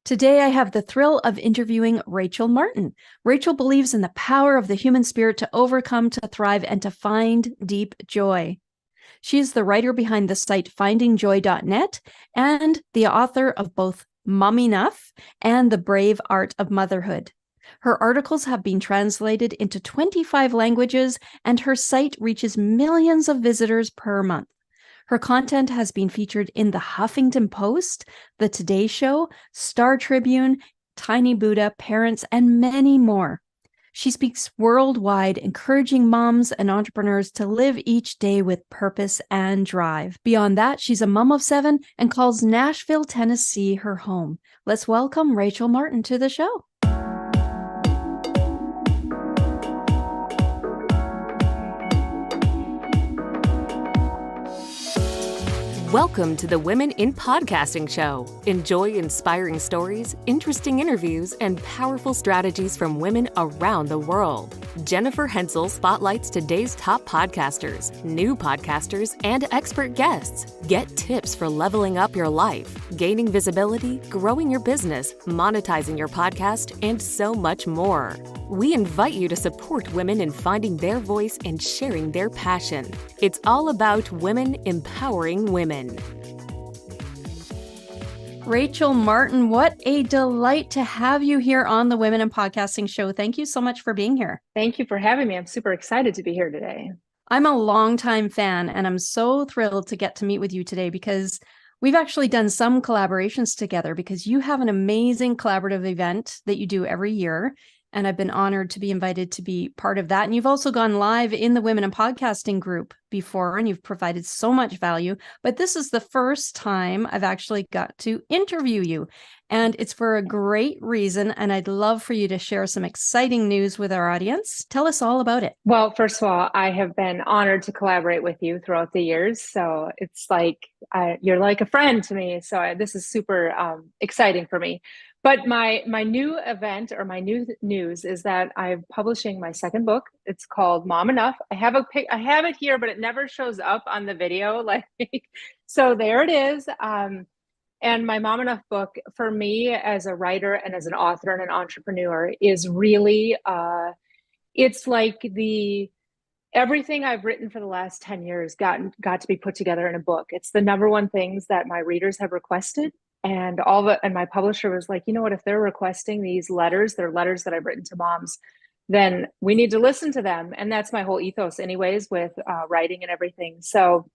Today, I have the thrill of interviewing Rachel Martin. Rachel believes in the power of the human spirit to overcome, to thrive, and to find deep joy. She is the writer behind the site findingjoy.net and the author of both Mom Enough and The Brave Art of Motherhood. Her articles have been translated into 25 languages, and her site reaches millions of visitors per month. Her content has been featured in the Huffington Post, The Today Show, Star Tribune, Tiny Buddha, Parents, and many more. She speaks worldwide, encouraging moms and entrepreneurs to live each day with purpose and drive. Beyond that, she's a mom of 7 and calls Nashville, Tennessee her home. Let's welcome Rachel Martin to the show. Welcome to the Women in Podcasting Show. Enjoy inspiring stories, interesting interviews, and powerful strategies from women around the world. Jennifer Hensel spotlights today's top podcasters, new podcasters, and expert guests. Get tips for leveling up your life, gaining visibility, growing your business, monetizing your podcast, and so much more. We invite you to support women in finding their voice and sharing their passion. It's all about women empowering women. Rachel Martin, what a delight to have you here on the Women in Podcasting Show. Thank you so much for being here. Thank you for having me. I'm super excited to be here today. I'm a longtime fan, and I'm so thrilled to get to meet with you today because we've actually done some collaborations together because you have an amazing collaborative event that you do every year. And I've been honored to be invited to be part of that. And you've also gone live in the Women in Podcasting group before, and you've provided so much value. But this is the first time I've actually got to interview you. And it's for a great reason. And I'd love for you to share some exciting news with our audience. Tell us all about it. Well, first of all, I have been honored to collaborate with you throughout the years. So it's like you're like a friend to me. So this is super exciting for me. But my new event or my new news is that I'm publishing my second book. It's called Mom Enough. I have it here, but it never shows up on the video. So there it is. And my Mom Enough book, for me as a writer and as an author and an entrepreneur, is really it's like everything I've written for the last 10 years got to be put together in a book. It's the number one things that my readers have requested. And my publisher was like, you know what, if they're requesting these letters, they're letters that I've written to moms, then we need to listen to them. And that's my whole ethos anyways with writing and everything. So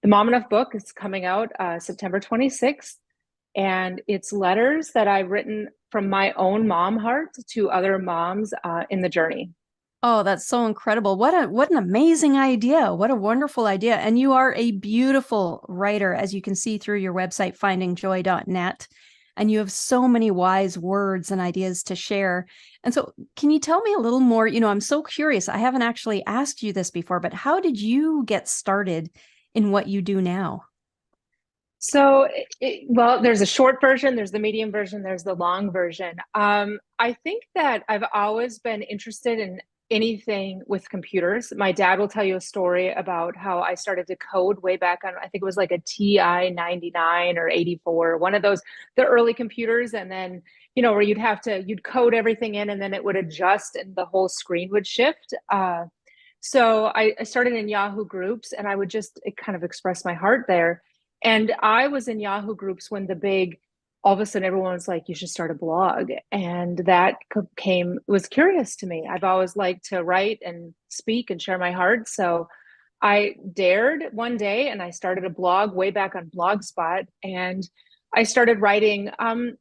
the Mom Enough book is coming out September 26th. And it's letters that I've written from my own mom heart to other moms in the journey. Oh, that's so incredible. What an amazing idea. What a wonderful idea. And you are a beautiful writer, as you can see through your website, findingjoy.net. And you have so many wise words and ideas to share. And so can you tell me a little more? I'm so curious. I haven't actually asked you this before, but how did you get started in what you do now? So, there's a short version, there's the medium version, there's the long version. I think that I've always been interested in anything with computers. My dad will tell you a story about how I started to code way back on, I think it was like a TI 99 or 84, one of those, the early computers. And then, where you'd code everything in and then it would adjust and the whole screen would shift. So I started in Yahoo groups and I would just kind of express my heart there. And I was in Yahoo groups when all of a sudden everyone was like, you should start a blog. And that was curious to me. I've always liked to write and speak and share my heart. So I dared one day and I started a blog way back on Blogspot. And I started writing kind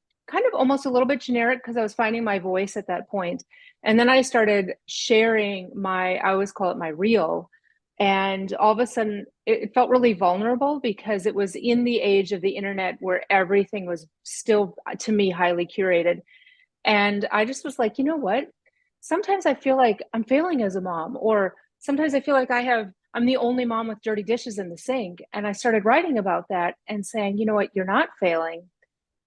of almost a little bit generic because I was finding my voice at that point. And then I started sharing I always call it my reel. And all of a sudden, it felt really vulnerable because it was in the age of the internet where everything was still, to me, highly curated. And I just was like, you know what? Sometimes I feel like I'm failing as a mom, or sometimes I feel like I'm the only mom with dirty dishes in the sink. And I started writing about that and saying, you know what? You're not failing.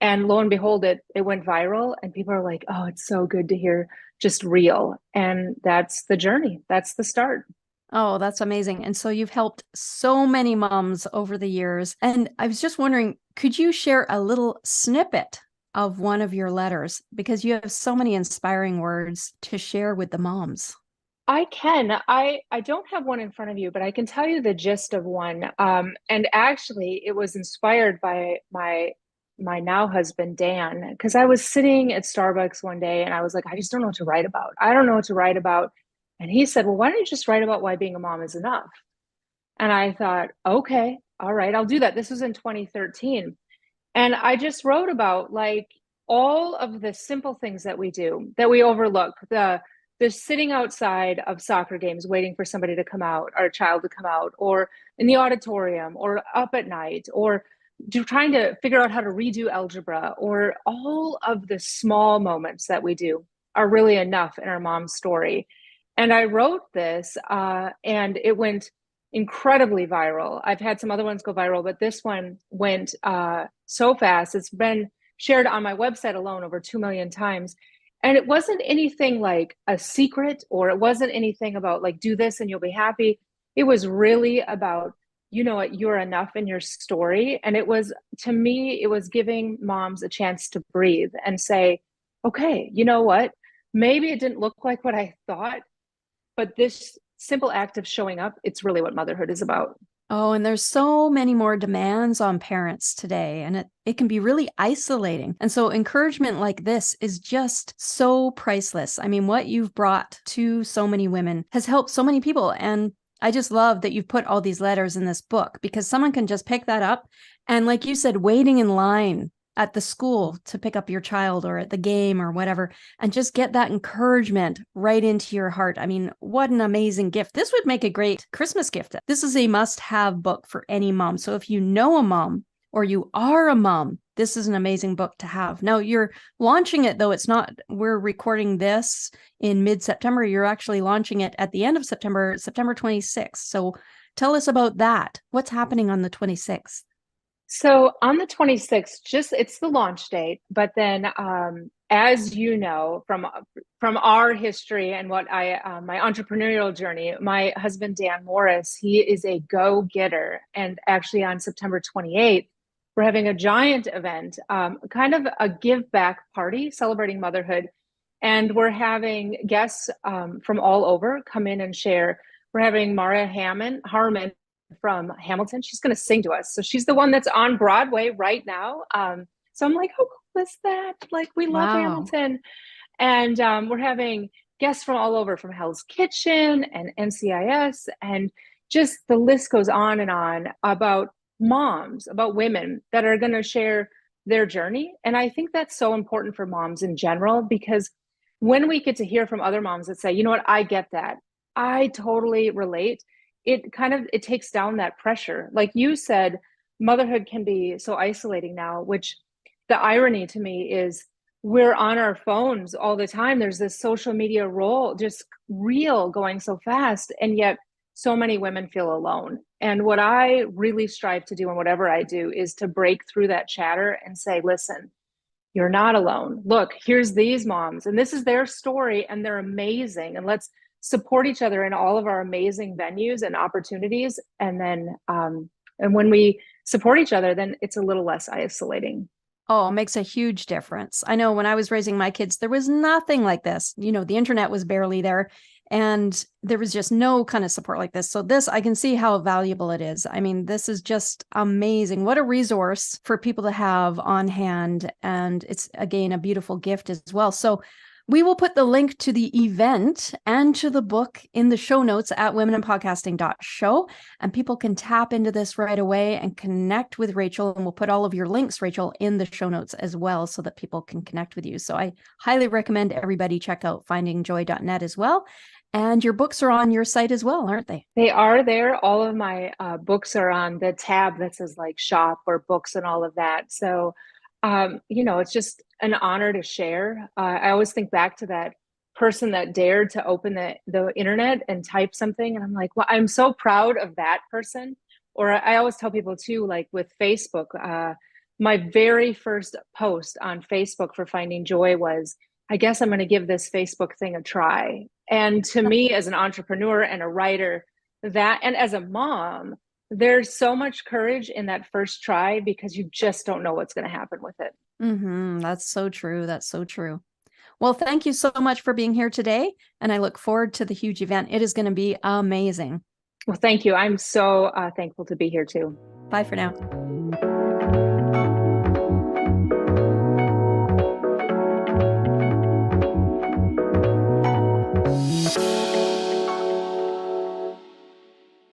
And lo and behold, it went viral. And people are like, oh, it's so good to hear just real. And that's the journey. That's the start. Oh, that's amazing. And so you've helped so many moms over the years. And I was just wondering, could you share a little snippet of one of your letters because you have so many inspiring words to share with the moms. I can. I don't have one in front of you, but I can tell you the gist of one. And actually, it was inspired by my now husband Dan, because I was sitting at Starbucks one day and I was like, I just don't know what to write about. I don't know what to write about. And he said, well, why don't you just write about why being a mom is enough? And I thought, okay, all right, I'll do that. This was in 2013. And I just wrote about like all of the simple things that we do that we overlook. The sitting outside of soccer games waiting for somebody to come out, our child to come out, or in the auditorium, or up at night, or trying to figure out how to redo algebra, or all of the small moments that we do are really enough in our mom's story. And I wrote this and it went incredibly viral. I've had some other ones go viral, but this one went so fast. It's been shared on my website alone over 2 million times. And it wasn't anything like a secret, or it wasn't anything about like, do this and you'll be happy. It was really about, you know what, you're enough in your story. And it was, to me, it was giving moms a chance to breathe and say, okay, you know what? Maybe it didn't look like what I thought, but this simple act of showing up, it's really what motherhood is about. Oh, and there's so many more demands on parents today, and it can be really isolating. And so encouragement like this is just so priceless. I mean, what you've brought to so many women has helped so many people. And I just love that you've put all these letters in this book, because someone can just pick that up and, like you said, waiting in line at the school to pick up your child or at the game or whatever, and just get that encouragement right into your heart. I mean, what an amazing gift. This would make a great Christmas gift. This is a must-have book for any mom. So if you know a mom or you are a mom, this is an amazing book to have. Now, you're launching it, though it's not, we're recording this in mid-September. You're actually launching it at the end of September, September 26th. So tell us about that. What's happening on the 26th? So on the 26th, just it's the launch date, but then as you know from our history and what my entrepreneurial journey, my husband Dan Morris, he is a go-getter, and actually on September 28th, we're having a giant event, kind of a give back party celebrating motherhood, and we're having guests from all over come in and share. We're having Mara Harmon from Hamilton. She's going to sing to us. So she's the one that's on Broadway right now. So I'm like, how cool is that? Like, we love Hamilton. And we're having guests from all over, from Hell's Kitchen and NCIS. And just the list goes on and on about moms, about women that are going to share their journey. And I think that's so important for moms in general, because when we get to hear from other moms that say, you know what, I get that, I totally relate, it takes down that pressure. Like you said, motherhood can be so isolating now, which the irony to me is we're on our phones all the time. There's this social media role, just reel going so fast. And yet so many women feel alone. And what I really strive to do in whatever I do is to break through that chatter and say, listen, you're not alone. Look, here's these moms, and this is their story, and they're amazing. And let's support each other in all of our amazing venues and opportunities. And then, and when we support each other, then it's a little less isolating. Oh, it makes a huge difference. I know when I was raising my kids, there was nothing like this. You know, the internet was barely there, and there was just no kind of support like this. So this, I can see how valuable it is. I mean, this is just amazing. What a resource for people to have on hand. And it's, again, a beautiful gift as well. So we will put the link to the event and to the book in the show notes at womeninpodcasting.show, and people can tap into this right away and connect with Rachel. And we'll put all of your links, Rachel, in the show notes as well, so that people can connect with you. So I highly recommend everybody check out findingjoy.net as well. And your books are on your site as well, aren't they? They are there. All of my books are on the tab that says like shop or books and all of that. So it's just an honor to share. I always think back to that person that dared to open the internet and type something. And I'm like, well, I'm so proud of that person. Or I always tell people too, like with Facebook, my very first post on Facebook for Finding Joy was, I guess I'm going to give this Facebook thing a try. And to me, as an entrepreneur and a writer, and as a mom, there's so much courage in that first try, because you just don't know what's going to happen with it. That's so true. That's so true. Well, thank you so much for being here today. And I look forward to the huge event. It is going to be amazing. Well, thank you. I'm so thankful to be here too. Bye for now.